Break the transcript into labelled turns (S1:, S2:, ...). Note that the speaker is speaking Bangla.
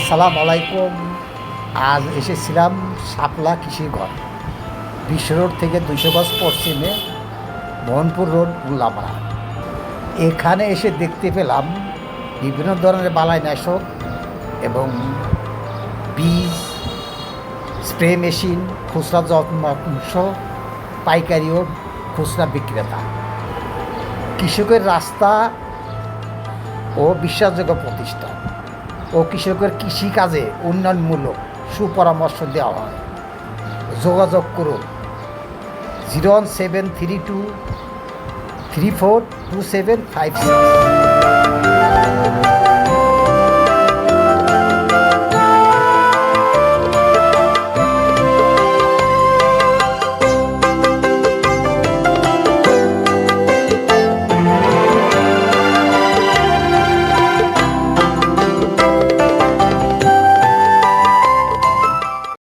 S1: আসসালামু আলাইকুম। আজ এসেছিলাম শাপলা কৃষির ঘর, বিশ্ব রোড থেকে 200 গজ পশ্চিমে, মোহনপুর রোড, গোল্লাপাড়া। এখানে এসে দেখতে পেলাম বিভিন্ন ধরনের বালাইনাশক এবং বীজ, স্প্রে মেশিন, খুচরা যন্ত্রাংশ, পাইকারি ও খুচরা বিক্রেতা। কৃষকের রাস্তা ও বিশ্বাসযোগ্য প্রতিষ্ঠান ও কৃষকের কৃষিকাজে উন্নয়নমূলক সুপরামর্শ দেওয়া হয়। যোগাযোগ করুন 01732342756।